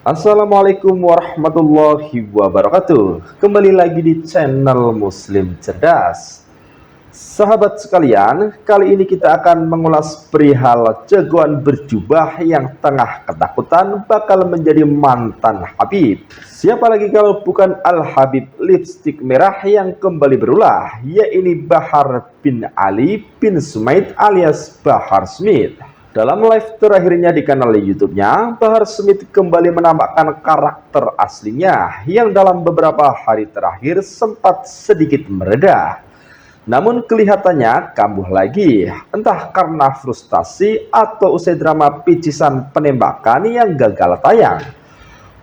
Assalamualaikum warahmatullahi wabarakatuh. Kembali lagi di channel Muslim Cerdas. Sahabat sekalian, kali ini kita akan mengulas perihal jagoan berjubah yang tengah ketakutan bakal menjadi mantan Habib. Siapa lagi kalau bukan Al-Habib lipstik merah yang kembali berulah, yaitu Bahar bin Ali bin Sumaid alias Bahar Smith. Dalam live terakhirnya di kanal YouTube-nya, Bahar Smith kembali menampakkan karakter aslinya yang dalam beberapa hari terakhir sempat sedikit mereda. Namun kelihatannya kambuh lagi, entah karena frustasi atau usai drama picisan penembakan yang gagal tayang.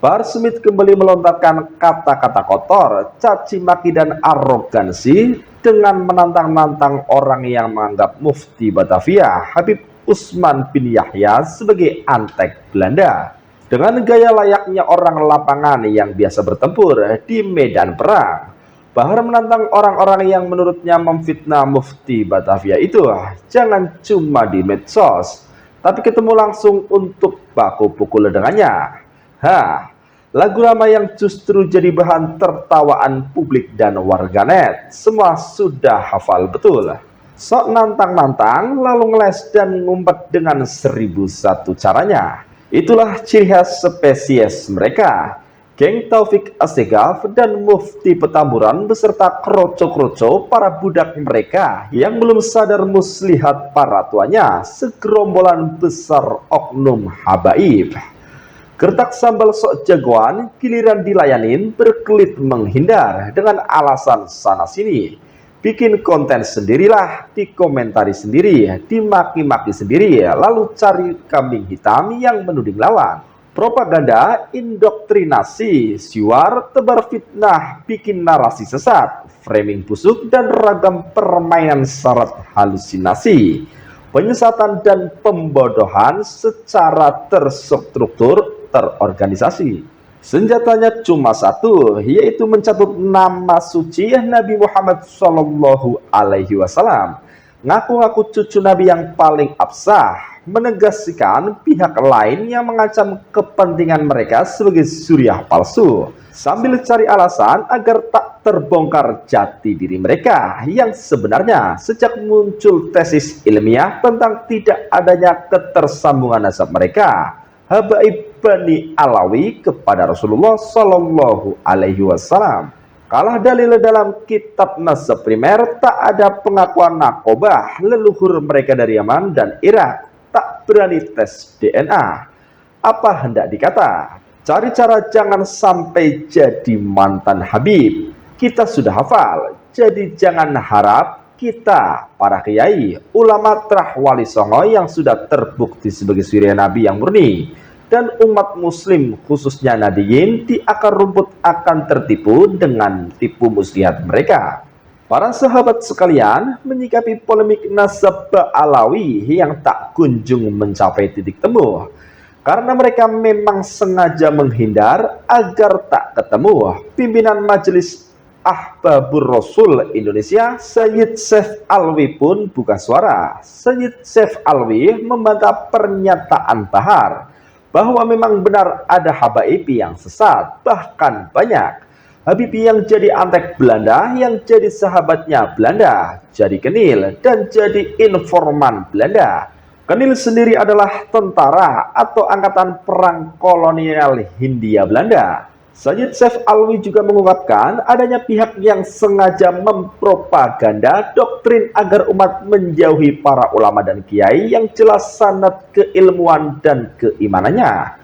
Bahar Smith kembali melontarkan kata-kata kotor, caci maki dan arogansi dengan menantang-nantang orang yang menganggap Mufti Batavia, Habib Usman bin Yahya sebagai antek Belanda. Dengan gaya layaknya orang lapangan yang biasa bertempur di medan perang, Bahar menantang orang-orang yang menurutnya memfitnah Mufti Batavia itu jangan cuma di medsos, tapi ketemu langsung untuk baku pukul dengannya. Lagu lama yang justru jadi bahan tertawaan publik dan warganet, semua sudah hafal betul. Sok nantang-nantang lalu ngeles dan ngumpet dengan 1001 caranya. Itulah ciri khas spesies mereka. Geng Taufik Assegaf dan Mufti Petamburan beserta kroco-kroco para budak mereka yang belum sadar muslihat para tuanya, segerombolan besar oknum habaib. Gertak sambal sok jagoan giliran dilayanin berkelit menghindar dengan alasan sana-sini. Bikin konten sendirilah, dikomentari sendiri, dimaki-maki sendiri, lalu cari kambing hitam yang menuding lawan. Propaganda, indoktrinasi, siwar, tebar fitnah, bikin narasi sesat, framing busuk, dan ragam permainan syarat halusinasi, penyesatan dan pembodohan secara terstruktur, terorganisasi. Senjatanya cuma satu, yaitu mencabut nama suci Nabi Muhammad SAW. Ngaku-ngaku cucu Nabi yang paling absah, menegaskan pihak lain yang mengancam kepentingan mereka sebagai suriah palsu, sambil cari alasan agar tak terbongkar jati diri mereka yang sebenarnya sejak muncul tesis ilmiah tentang tidak adanya ketersambungan nasab mereka, habaib Bani Alawi, kepada Rasulullah Shallallahu Alaihi Wasallam. Kalah dalil dalam kitab nasab primer, tak ada pengakuan nakobah leluhur mereka dari Yaman dan Irak, tak berani tes DNA. Apa hendak dikata? Cari cara jangan sampai jadi mantan Habib. Kita sudah hafal, jadi jangan harap kita, para kiai, ulama terah wali songo yang sudah terbukti sebagai suriah Nabi yang murni, dan umat muslim khususnya nadiyin di akar rumput akan tertipu dengan tipu muslihat mereka. Para sahabat sekalian, menyikapi polemik nasab Alawi yang tak kunjung mencapai titik temu, karena mereka memang sengaja menghindar agar tak ketemu pimpinan Majelis Ahbabur Rasul Indonesia, Sayyid Saif Alwi pun buka suara. Sayyid Saif Alwi membantah pernyataan Bahar bahwa memang benar ada habaib yang sesat, bahkan banyak. Habib yang jadi antek Belanda, yang jadi sahabatnya Belanda, jadi kenil, dan jadi informan Belanda. Kenil sendiri adalah tentara atau angkatan perang kolonial Hindia Belanda. Sayyid Saif Alwi juga mengungkapkan adanya pihak yang sengaja mempropaganda doktrin agar umat menjauhi para ulama dan kiai yang jelas sanad keilmuan dan keimanannya.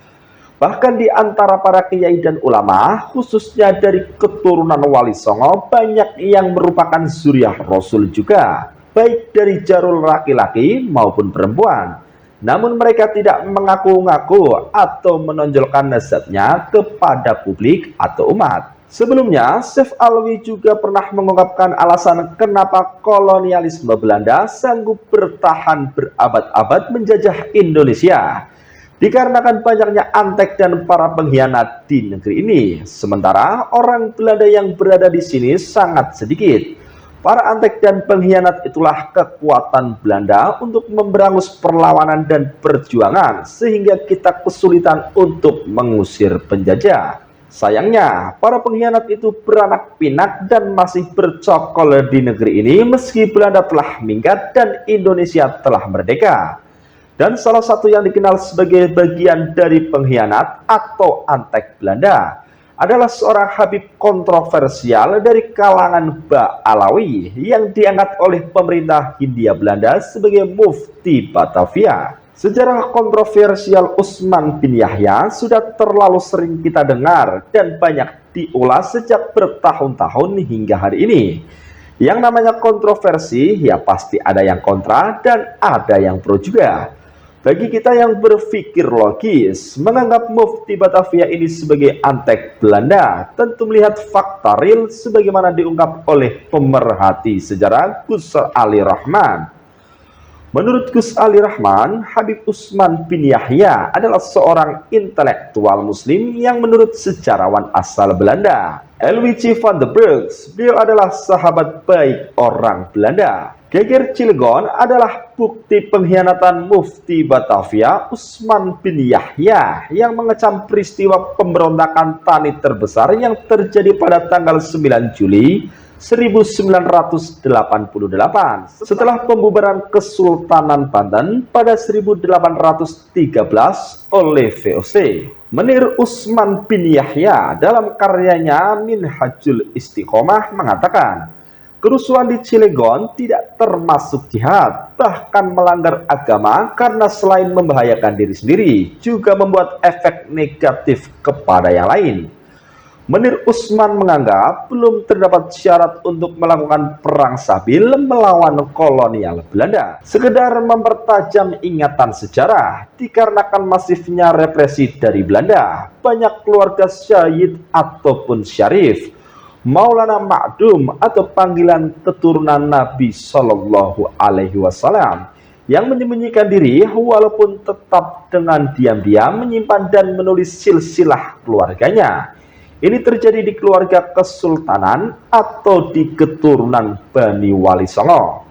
Bahkan di antara para kiai dan ulama, khususnya dari keturunan Wali Songo, banyak yang merupakan zuriah Rasul juga, baik dari jarul laki-laki maupun perempuan. Namun mereka tidak mengaku-ngaku atau menonjolkan nasabnya kepada publik atau umat. Sebelumnya, Saif Alwi juga pernah mengungkapkan alasan kenapa kolonialisme Belanda sanggup bertahan berabad-abad menjajah Indonesia. Dikarenakan banyaknya antek dan para pengkhianat di negeri ini, sementara orang Belanda yang berada di sini sangat sedikit. Para antek dan pengkhianat itulah kekuatan Belanda untuk memberangus perlawanan dan perjuangan sehingga kita kesulitan untuk mengusir penjajah. Sayangnya, para pengkhianat itu beranak pinak dan masih bercokol di negeri ini meski Belanda telah minggat dan Indonesia telah merdeka. Dan salah satu yang dikenal sebagai bagian dari pengkhianat atau antek Belanda adalah seorang Habib kontroversial dari kalangan Ba'alawi yang diangkat oleh pemerintah Hindia Belanda sebagai Mufti Batavia. Sejarah kontroversial Utsman bin Yahya sudah terlalu sering kita dengar dan banyak diulas sejak bertahun-tahun hingga hari ini. Yang namanya kontroversi ya pasti ada yang kontra dan ada yang pro juga. Bagi kita yang berpikir logis, menganggap Mufti Batavia ini sebagai antek Belanda, tentu melihat fakta real sebagaimana diungkap oleh pemerhati sejarah Gus Ali Rahman. Menurut Gus Ali Rahman, Habib Utsman bin Yahya adalah seorang intelektual muslim yang menurut sejarawan asal Belanda, L.W.C. van der Burgs, beliau adalah sahabat baik orang Belanda. Geger Cilegon adalah bukti pengkhianatan Mufti Batavia Utsman bin Yahya yang mengecam peristiwa pemberontakan Tani terbesar yang terjadi pada tanggal 9 Juli 1988 setelah pembubaran Kesultanan Banten pada 1813 oleh VOC. Menir Utsman bin Yahya dalam karyanya Minhajul Istiqomah mengatakan, kerusuhan di Cilegon tidak termasuk jihad, bahkan melanggar agama karena selain membahayakan diri sendiri, juga membuat efek negatif kepada yang lain. Menir Utsman menganggap belum terdapat syarat untuk melakukan perang sabil melawan kolonial Belanda. Sekedar mempertajam ingatan sejarah, dikarenakan masifnya represi dari Belanda, banyak keluarga syahid ataupun syarif, Maulana Ma'dum atau panggilan keturunan Nabi Shallallahu Alaihi Wasallam yang menyembunyikan diri walaupun tetap dengan diam-diam menyimpan dan menulis silsilah keluarganya. Ini terjadi di keluarga Kesultanan atau di keturunan Bani Wali Songo.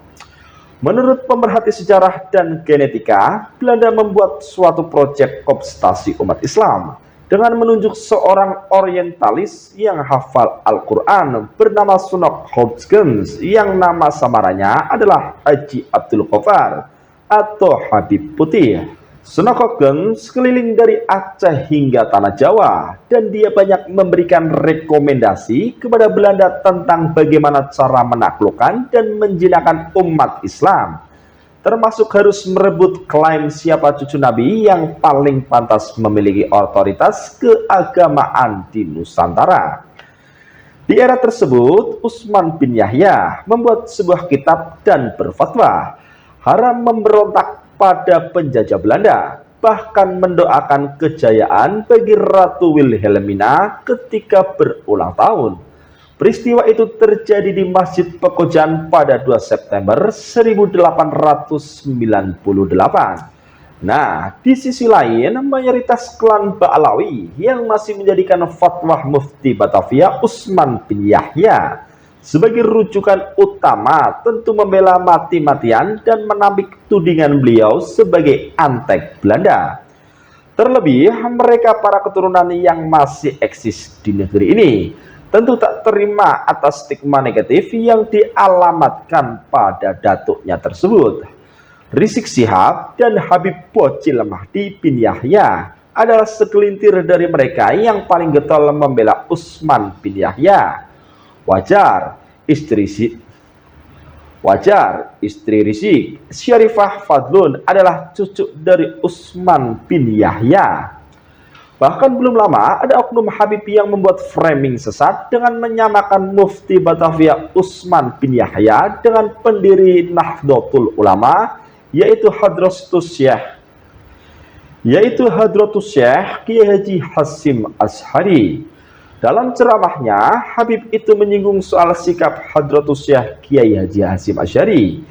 Menurut pemerhati sejarah dan genetika, Belanda membuat suatu proyek obstasi umat Islam dengan menunjuk seorang orientalis yang hafal Al-Quran bernama Sunok Hodgkins yang nama samarannya adalah Haji Abdul Ghaffar atau Habib Putih. Sunok Hodgkins keliling dari Aceh hingga Tanah Jawa dan dia banyak memberikan rekomendasi kepada Belanda tentang bagaimana cara menaklukkan dan menjinakkan umat Islam, termasuk harus merebut klaim siapa cucu Nabi yang paling pantas memiliki otoritas keagamaan di Nusantara. Di era tersebut, Utsman bin Yahya membuat sebuah kitab dan berfatwa haram memberontak pada penjajah Belanda, bahkan mendoakan kejayaan bagi Ratu Wilhelmina ketika berulang tahun. Peristiwa itu terjadi di Masjid Pekojan pada 2 September 1898. Nah, di sisi lain, mayoritas klan Ba'alawi yang masih menjadikan fatwa Mufti Batavia Utsman bin Yahya sebagai rujukan utama tentu membela mati-matian dan menampik tudingan beliau sebagai antek Belanda. Terlebih, mereka para keturunan yang masih eksis di negeri ini tentu tak terima atas stigma negatif yang dialamatkan pada datuknya tersebut. Rizik Syihab dan Habib Bocil Mahdi bin Yahya adalah segelintir dari mereka yang paling getol membela Utsman bin Yahya. Wajar, istri Rizik, Syarifah Fadlun adalah cucu dari Utsman bin Yahya. Bahkan belum lama ada oknum Habib yang membuat framing sesat dengan menyamakan Mufti Batavia Utsman bin Yahya dengan pendiri Nahdlatul Ulama, yaitu Hadratus Syekh Kiai Haji Hasyim Asy'ari. Dalam ceramahnya, Habib itu menyinggung soal sikap Hadratus Syekh Kiai Haji Hasyim Asy'ari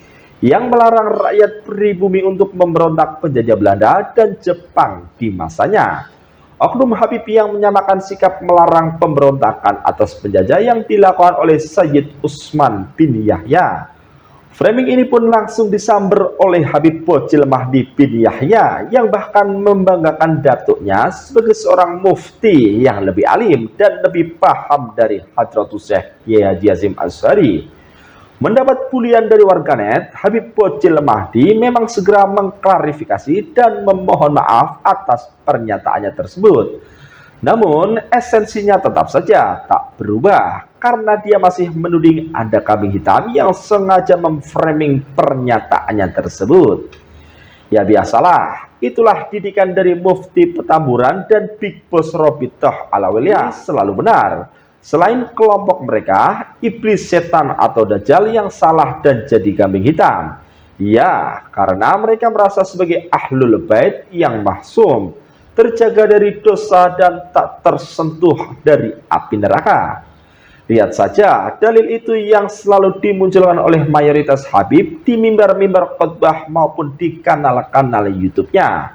yang melarang rakyat pribumi untuk memberontak penjajah Belanda dan Jepang di masanya. Oknum Habib yang menyamakan sikap melarang pemberontakan atas penjajah yang dilakukan oleh Sayyid Utsman bin Yahya. Framing ini pun langsung disamber oleh Habib Bocil Mahdi bin Yahya yang bahkan membanggakan datuknya sebagai seorang mufti yang lebih alim dan lebih paham dari Hadratus Syekh Kiai Haji Hashim Asy'ari. Mendapat pujian dari warganet, Habib Bocil Mahdi memang segera mengklarifikasi dan memohon maaf atas pernyataannya tersebut. Namun, esensinya tetap saja tak berubah karena dia masih menuding ada kambing hitam yang sengaja memframing pernyataannya tersebut. Ya biasalah, itulah didikan dari Mufti Petamburan dan Big Boss Robitoh Alawiyah selalu benar. Selain kelompok mereka, iblis setan atau dajjal yang salah dan jadi kambing hitam. Ya, karena mereka merasa sebagai ahlul bait yang maksum, terjaga dari dosa dan tak tersentuh dari api neraka. Lihat saja dalil itu yang selalu dimunculkan oleh mayoritas Habib di mimbar-mimbar khutbah maupun di kanal-kanal YouTube-nya.